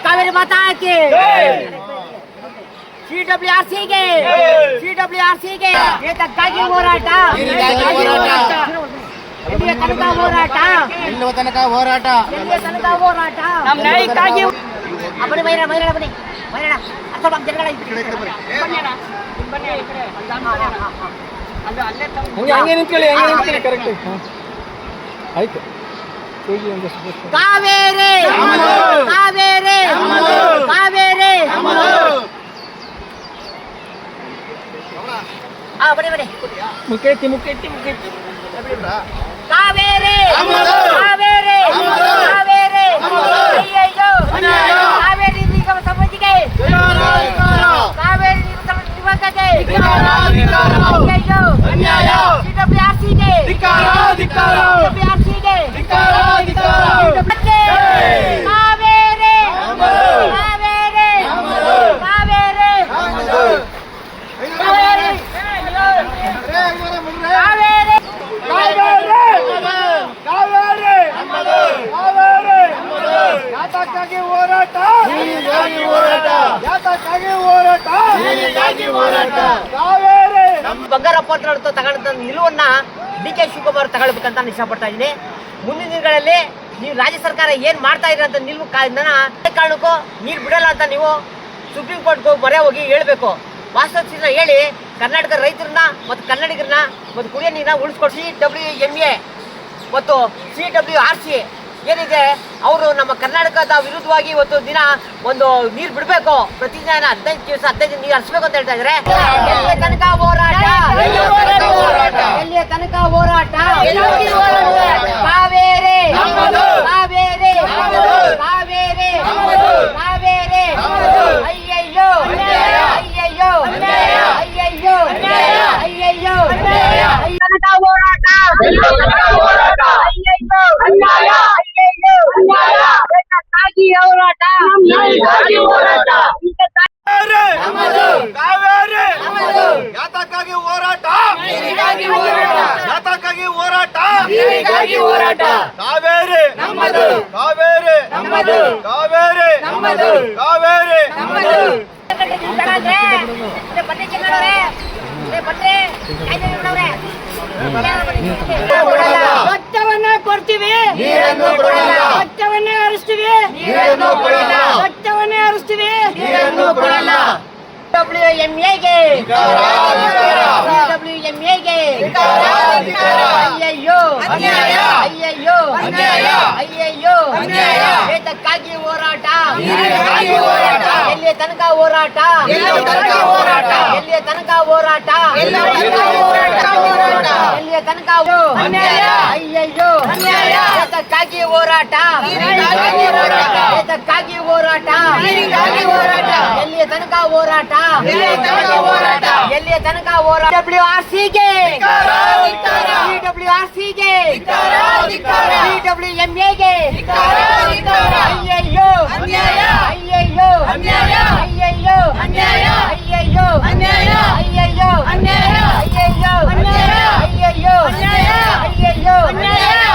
ಕಾವೇರಿ ಮಾತಾ ಹಾಕಿ CWRCಗೆ ಏತಕ್ಕಾಗಿ ಹೋರಾಟ, ಎಲ್ಲಿಯ ತನಕ ಹೋರಾಟ, ನಮ್ಮ ನ್ಯಾಯಕ್ಕಾಗಿ. ಬನ್ನಿ ಮೈರಾಣ ಬನ್ನಿ ಮೈರಾಣ ಅರ್ಥ ಜನಗಳ ಹಂಗೆ ನಿಂತ್ಕೊಳ್ಳಿ ಕರೆಕ್ಟ್ ಆಯ್ತು. ಕಾವೇರಿ ಕಾವೇರಿ ಕಾವೇರಿ ಬನ್ನಿ ಬನ್ನಿ ಮುಖ್ಯತಿ ಕಾವೇರಿ ಕಾವೇರಿ ಕಾವೇರಿ ಅಯ್ಯಯ್ಯೋ ಕಾವೇರಿ ನಿಗಮ ಸಮಿತಿಗೆ ಕಾವೇರಿ ನಿಗಮ ಸಮಿತಿಗೆ ಅಯ್ಯಯ್ಯೋ CWRCಗೆ ಕಾವೇರಿ ಕಾವೇರಿ ಯಾತಕ್ಕಾಗಿ ಹೋರಾಟ ಕಾವೇರಿ. ಬಂಗಾರಪ್ಪ ತಗೊಂಡ ನಿಲುವನ್ನ DK ಶಿವಕುಮಾರ್ ತಗೊಳ್ಬೇಕಂತ ನಾನು ಇಷ್ಟಪಡ್ತಾ ಇದ್ದೀನಿ. ಮುಂದಿನ ದಿನಗಳಲ್ಲಿ ನೀವು ರಾಜ್ಯ ಸರ್ಕಾರ ಏನ್ ಮಾಡ್ತಾ ಇದ್ರ ಅಂತ ನಿಲ್ವು ಕಾರಣಕ್ಕೂ ನೀರು ಬಿಡಲ್ಲ ಅಂತ ನೀವು ಸುಪ್ರೀಂ ಕೋರ್ಟ್ಗೆ ಮೊರೆ ಹೋಗಿ ಹೇಳ್ಬೇಕು. ವಾಸ್ತವ ಹೇಳಿ ಕರ್ನಾಟಕ ರೈತರನ್ನ ಮತ್ತು ಕನ್ನಡಿಗರನ್ನ ಮತ್ತು ಕುಡಿಯೋ ನೀರನ್ನ ಉಳಿಸ್ಕೊಡಿ. CWMA ಮತ್ತು CWRC ಏನಿದೆ ಅವರು ನಮ್ಮ ಕರ್ನಾಟಕದ ವಿರುದ್ಧವಾಗಿ ಇವತ್ತು ದಿನ ಒಂದು ನೀರು ಬಿಡಬೇಕು. ಪ್ರತಿದಿನ 15 ದಿವಸ 15 ನೀರು ಹರಿಸಬೇಕು ಅಂತ ಹೇಳ್ತಾ ಇದ್ದಾರೆ. ಎಲ್ಲಿಯ ತನಕ ಹೋರಾಟ, ಎಲ್ಲಿಯ ತನಕ ಹೋರಾಟ. ಕಾವೇರಿ ಕಾವೇರಿ ಕಾವೇರಿ ಕಾವೇರಿ ಅಯ್ಯಯ್ಯೋ ಅಯ್ಯಯ್ಯೋ ಅಯ್ಯಯ್ಯೋ ಅಯ್ಯಯ್ಯೋ ತನಕ ಹೋರಾಟ, ಅಯ್ಯಯ್ಯೋ ಏತಕ್ಕಾಗಿ ಹೋರಾಟ, ಕಾವೇರಿ ಯಾತಕ್ಕಾಗಿ ಹೋರಾಟ, ಯಾತಕ್ಕಾಗಿ ಹೋರಾಟ, ಕಾವೇರಿ ಕಾವೇರಿ ಕಾವೇರಿ ಕಾವೇರಿ. ಸ್ವಚ್ಛವನ್ನ ಕೊಡ್ತೀವಿ, ಸ್ವಚ್ಛವನ್ನೇ ಹರಿಸ್ತೀವಿ, ಸ್ವಚ್ಛವನ್ನೇ ಹರಿಸ್ತೀವಿ. CWMAಗೆ ಅಯ್ಯಯ್ಯೋ ಅಯ್ಯಯ್ಯೋ ಅಯ್ಯಯ್ಯೋ ಏತಕ್ಕಾಗಿ ಹೋರಾಟ, ಎಲ್ಲಿಯ ತನಕ ಹೋರಾಟ, ಎಲ್ಲಿಯ ತನಕ ಹೋರಾಟ, ಎಲ್ಲಿಯ ತನಕ ಅಯ್ಯಯ್ಯೋ ಏತಕ್ಕಾಗಿ ಹೋರಾಟ, ಏತಕ್ಕಾಗಿ ಹೋರಾಟ, ಎಲ್ಲಿಯ ತನಕ ಹೋರಾಟ, ಎಲ್ಲಿಯ ತನಕ ಹೋರಾಟ. CWRCಗೆ CWMAಗೆ